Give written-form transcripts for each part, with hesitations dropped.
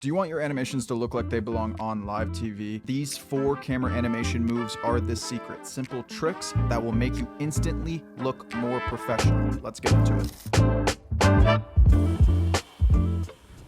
Do you want your animations to look like they belong on live TV? These 4 camera animation moves are the secret. Simple tricks that will make you instantly look more professional. Let's get into it.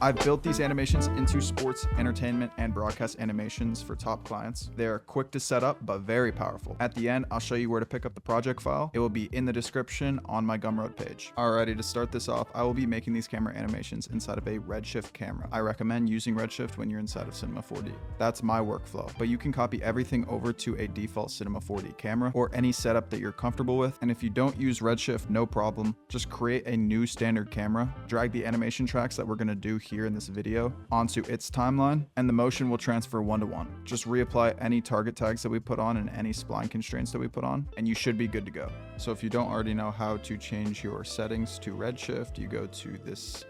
I've built these animations into sports, entertainment, and broadcast animations for top clients. They're quick to set up, but very powerful. At the end, I'll show you where to pick up the project file. It will be in the description on my Gumroad page. Alrighty, to start this off, I will be making these camera animations inside of a Redshift camera. I recommend using Redshift when you're inside of Cinema 4D. That's my workflow, but you can copy everything over to a default Cinema 4D camera or any setup that you're comfortable with. And if you don't use Redshift, no problem. Just create a new standard camera, drag the animation tracks that we're gonna do here in this video onto its timeline, and the motion will transfer 1-to-1. Just reapply any target tags that we put on and any spline constraints that we put on, and you should be good to go. So if you don't already know how to change your settings to Redshift, you go to this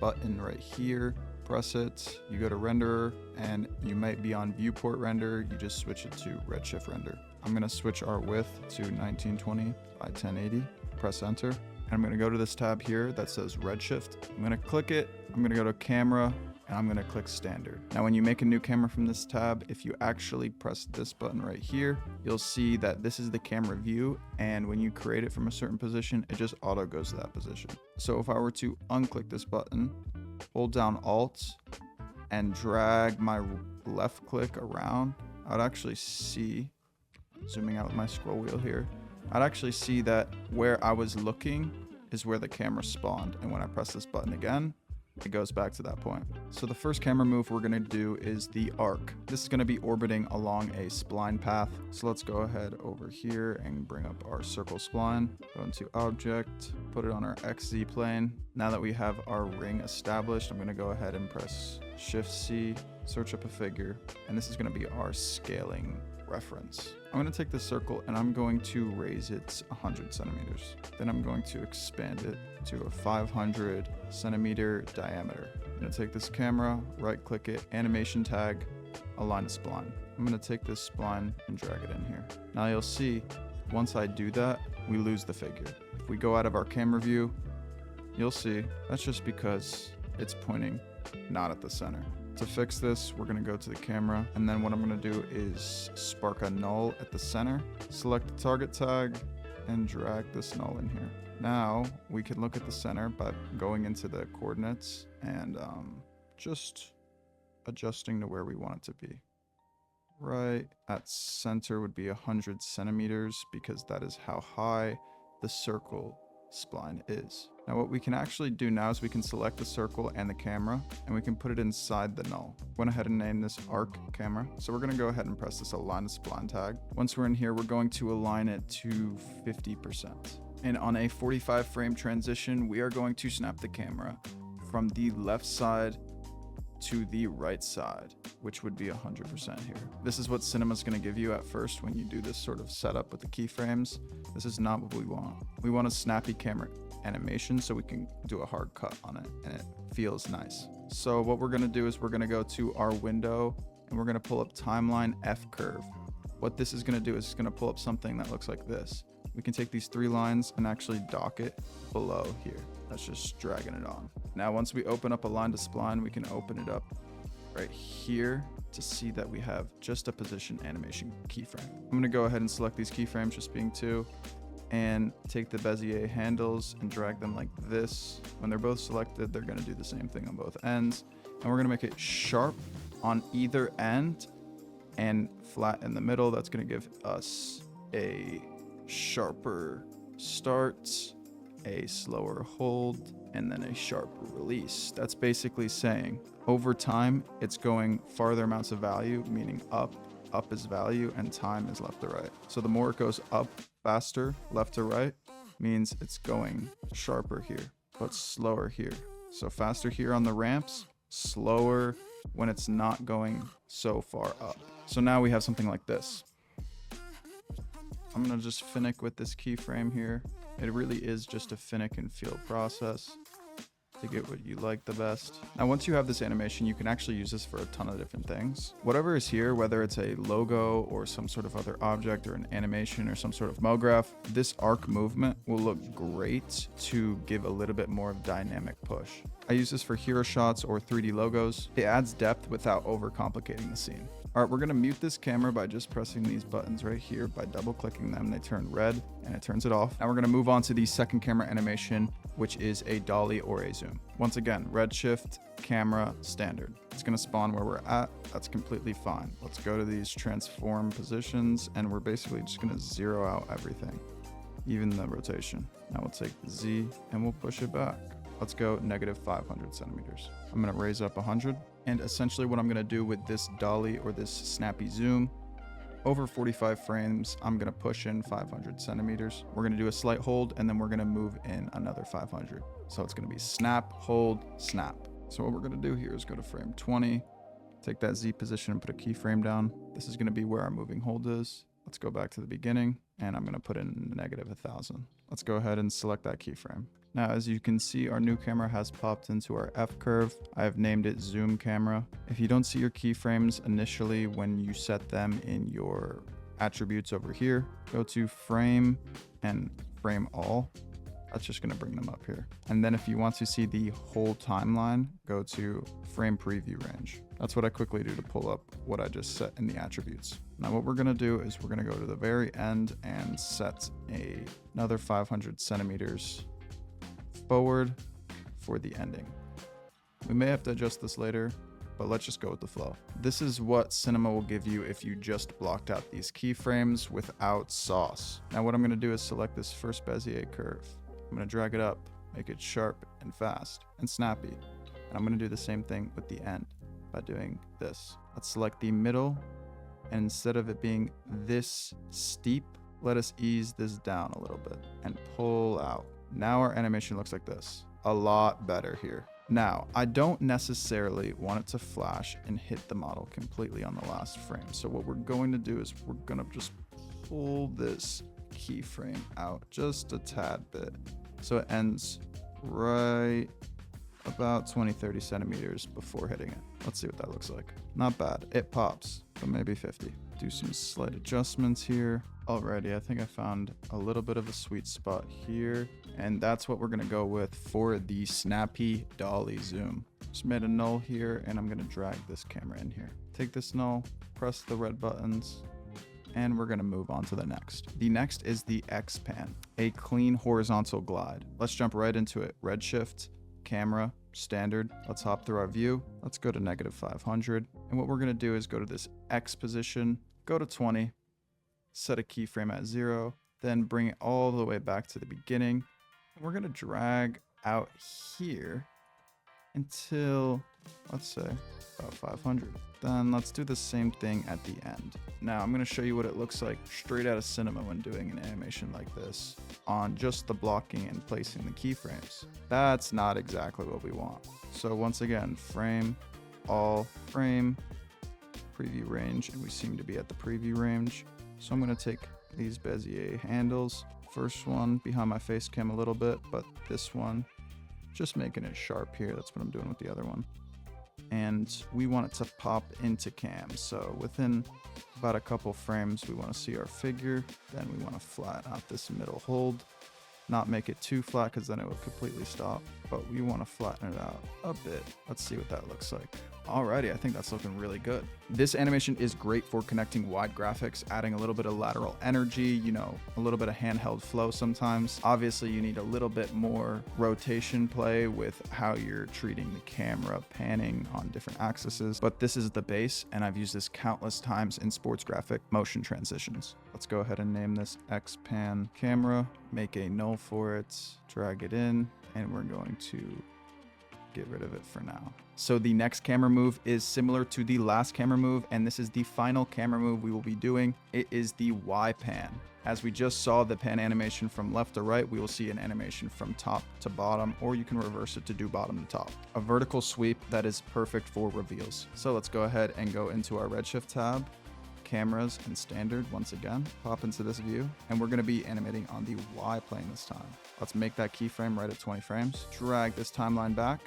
button right here, press it, you go to renderer, and you might be on viewport render, you just switch it to Redshift render. I'm gonna switch our width to 1920 by 1080, press enter. I'm going to go to this tab here that says Redshift. I'm going to click it. I'm going to go to camera and I'm going to click standard. Now, when you make a new camera from this tab, if you actually press this button right here, you'll see that this is the camera view. And when you create it from a certain position, it just auto goes to that position. So if I were to unclick this button, hold down Alt and drag my left click around, I'd actually see, zooming out with my scroll wheel here, I'd actually see that where I was looking is where the camera spawned. And when I press this button again, it goes back to that point. So the first camera move we're gonna do is the arc. This is gonna be orbiting along a spline path. So let's go ahead over here and bring up our circle spline, go into object, put it on our XZ plane. Now that we have our ring established, I'm gonna go ahead and press Shift C, search up a figure, and this is gonna be our scaling reference. I'm going to take this circle and I'm going to raise it 100 centimeters. Then I'm going to expand it to a 500 centimeter diameter. I'm going to take this camera, right click it, animation tag, align to spline. I'm going to take this spline and drag it in here. Now you'll see once I do that, we lose the figure. If we go out of our camera view, you'll see that's just because it's pointing not at the center. To fix this, we're going to go to the camera, and then what I'm going to do is spark a null at the center, select the target tag, and drag this null in here. Now, we can look at the center by going into the coordinates and just adjusting to where we want it to be. Right at center would be 100 centimeters because that is how high the circle spline is. Now what we can actually do now is we can select the circle and the camera and we can put it inside the null. Went ahead and named this arc camera. So we're going to go ahead and press this align to spline tag. Once we're in here, we're going to align it to 50%. And on a 45 frame transition, we are going to snap the camera from the left side to the right side, which would be 100% here. This is what Cinema's going to give you at first when you do this sort of setup with the keyframes. This is not what we want. We want a snappy camera animation so we can do a hard cut on it and it feels nice. So what we're going to do is we're going to go to our window and we're going to pull up timeline F curve. What this is going to do is it's going to pull up something that looks like this. We can take these 3 lines and actually dock it below here. That's just dragging it on. Now, once we open up align to spline, we can open it up right here to see that we have just a position animation keyframe. I'm going to go ahead and select these keyframes, just being 2, and take the Bezier handles and drag them like this. When they're both selected, they're going to do the same thing on both ends. And we're going to make it sharp on either end and flat in the middle. That's going to give us a sharper start, a slower hold, and then a sharper release. That's basically saying over time, it's going farther amounts of value, meaning up is value, and time is left to right. So the more it goes up faster, left to right, means it's going sharper here, but slower here. So faster here on the ramps, slower when it's not going so far up. So now we have something like this. I'm gonna just finick with this keyframe here. It really is just a finick and feel process. to get what you like the best. Now, once you have this animation, you can actually use this for a ton of different things. Whatever is here, whether it's a logo or some sort of other object or an animation or some sort of MoGraph, this arc movement will look great to give a little bit more of dynamic push. I use this for hero shots or 3D logos. It adds depth without overcomplicating the scene. All right, we're gonna mute this camera by just pressing these buttons right here. By double clicking them, they turn red and it turns it off. Now we're gonna move on to the second camera animation, which is a dolly or a zoom. Once again, Redshift Camera standard. It's gonna spawn where we're at. That's completely fine. Let's go to these transform positions and we're basically just gonna zero out everything, even the rotation. Now we'll take Z and we'll push it back. Let's go negative 500 centimeters. I'm gonna raise up 100. And essentially what I'm gonna do with this dolly or this snappy zoom, over 45 frames, I'm gonna push in 500 centimeters. We're gonna do a slight hold and then we're gonna move in another 500. So it's gonna be snap, hold, snap. So what we're gonna do here is go to frame 20, take that Z position and put a keyframe down. This is gonna be where our moving hold is. Let's go back to the beginning and I'm gonna put in negative 1,000. Let's go ahead and select that keyframe. Now, as you can see, our new camera has popped into our F curve. I have named it Zoom Camera. If you don't see your keyframes initially when you set them in your attributes over here, go to frame and frame all. That's just gonna bring them up here. And then if you want to see the whole timeline, go to frame preview range. That's what I quickly do to pull up what I just set in the attributes. Now what we're gonna do is we're gonna go to the very end and set another 500 centimeters forward for the ending. We may have to adjust this later, but let's just go with the flow. This is what Cinema will give you if you just blocked out these keyframes without sauce. Now what I'm gonna do is select this first Bezier curve. I'm gonna drag it up, make it sharp and fast and snappy. And I'm gonna do the same thing with the end by doing this. Let's select the middle, and instead of it being this steep, let us ease this down a little bit and pull out. Now our animation looks like this. A lot better here. Now, I don't necessarily want it to flash and hit the model completely on the last frame. So what we're going to do is we're gonna just pull this keyframe out just a tad bit. So it ends right about 20-30 centimeters before hitting it. Let's see what that looks like. Not bad. It pops, but maybe 50. Do some slight adjustments here. Alrighty, I think I found a little bit of a sweet spot here, and that's what we're gonna go with for the snappy dolly zoom. Just made a null here, and I'm gonna drag this camera in here. Take this null, press the red buttons, and we're gonna move on to the next. The next is the X-Pan, a clean horizontal glide. Let's jump right into it. Redshift Camera, standard. Let's hop through our view. Let's go to negative 500. And what we're gonna do is go to this X position, go to 20, set a keyframe at 0, then bring it all the way back to the beginning. And we're gonna drag out here until, let's say, about 500. Then let's do the same thing at the end. Now I'm gonna show you what it looks like straight out of Cinema when doing an animation like this on just the blocking and placing the keyframes. That's not exactly what we want. So once again, frame, all, frame, preview range, and we seem to be at the preview range. So I'm gonna take these Bezier handles. First one behind my face cam a little bit, but this one, just making it sharp here. That's what I'm doing with the other one. And we want it to pop into cam. So within about a couple frames, we want to see our figure. Then we want to flatten out this middle hold. Not make it too flat because then it would completely stop. But we want to flatten it out a bit. Let's see what that looks like. Alrighty, I think that's looking really good. This animation is great for connecting wide graphics, adding a little bit of lateral energy, you know, a little bit of handheld flow sometimes. Obviously, you need a little bit more rotation play with how you're treating the camera, panning on different axes, but this is the base, and I've used this countless times in sports graphic motion transitions. Let's go ahead and name this X-Pan Camera, make a null for it, drag it in, and we're going to get rid of it for now. So the next camera move is similar to the last camera move, and this is the final camera move we will be doing. It is the Y-Pan. As we just saw the pan animation from left to right, we will see an animation from top to bottom, or you can reverse it to do bottom to top. A vertical sweep that is perfect for reveals. So let's go ahead and go into our Redshift tab, cameras in standard once again. Pop into this view, and we're gonna be animating on the Y plane this time. Let's make that keyframe right at 20 frames. Drag this timeline back,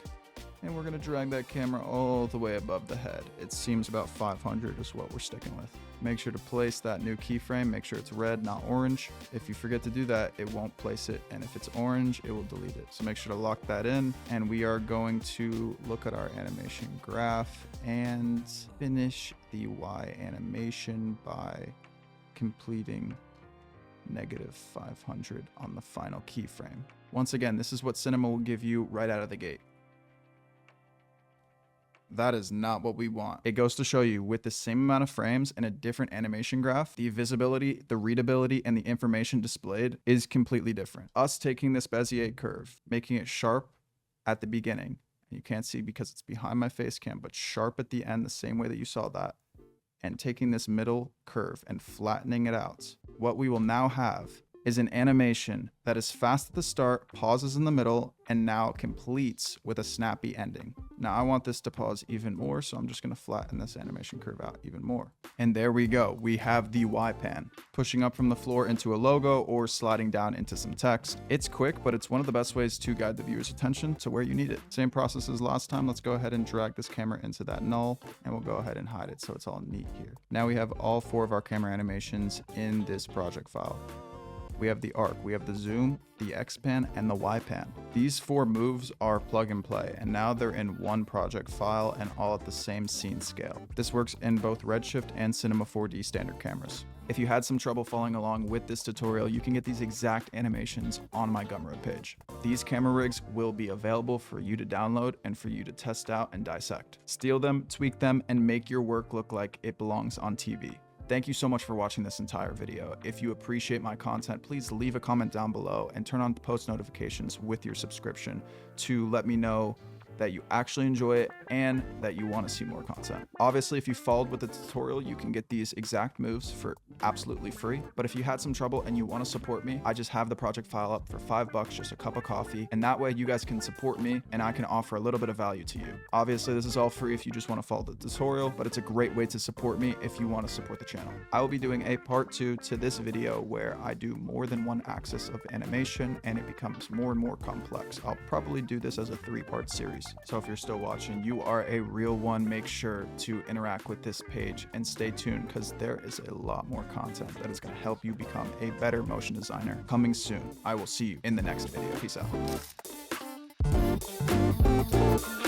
and we're gonna drag that camera all the way above the head. It seems about 500 is what we're sticking with. Make sure to place that new keyframe. Make sure it's red, not orange. If you forget to do that, it won't place it. And if it's orange, it will delete it. So make sure to lock that in. And we are going to look at our animation graph and finish the Y animation by completing -500 on the final keyframe. Once again, this is what Cinema will give you right out of the gate. That is not what we want. It goes to show you with the same amount of frames and a different animation graph, the visibility, the readability, and the information displayed is completely different. Us taking this Bezier curve, making it sharp at the beginning, you can't see because it's behind my face cam, but sharp at the end, the same way that you saw that, and taking this middle curve and flattening it out, what we will now have is an animation that is fast at the start, pauses in the middle, and now completes with a snappy ending. Now I want this to pause even more, so I'm just gonna flatten this animation curve out even more. And there we go, we have the Y pan, pushing up from the floor into a logo or sliding down into some text. It's quick, but it's one of the best ways to guide the viewer's attention to where you need it. Same process as last time. Let's go ahead and drag this camera into that null, and we'll go ahead and hide it so it's all neat here. Now we have all 4 of our camera animations in this project file. We have the arc, we have the zoom, the X pan, and the Y pan. These 4 moves are plug and play, and now they're in one project file and all at the same scene scale. This works in both Redshift and Cinema 4D standard cameras. If you had some trouble following along with this tutorial, you can get these exact animations on my Gumroad page. These camera rigs will be available for you to download and for you to test out and dissect. Steal them, tweak them, and make your work look like it belongs on TV. Thank you so much for watching this entire video. If you appreciate my content, please leave a comment down below and turn on post notifications with your subscription to let me know that you actually enjoy it and that you want to see more content. Obviously, if you followed with the tutorial, you can get these exact moves for absolutely free. But if you had some trouble and you want to support me, I just have the project file up for $5, just a cup of coffee. And that way you guys can support me and I can offer a little bit of value to you. Obviously, this is all free if you just want to follow the tutorial, but it's a great way to support me if you want to support the channel. I will be doing a part 2 to this video where I do more than one axis of animation and it becomes more and more complex. I'll probably do this as a 3-part series. So if you're still watching, you are a real one. Make sure to interact with this page and stay tuned because there is a lot more content that is going to help you become a better motion designer coming soon. I will see you in the next video. Peace out.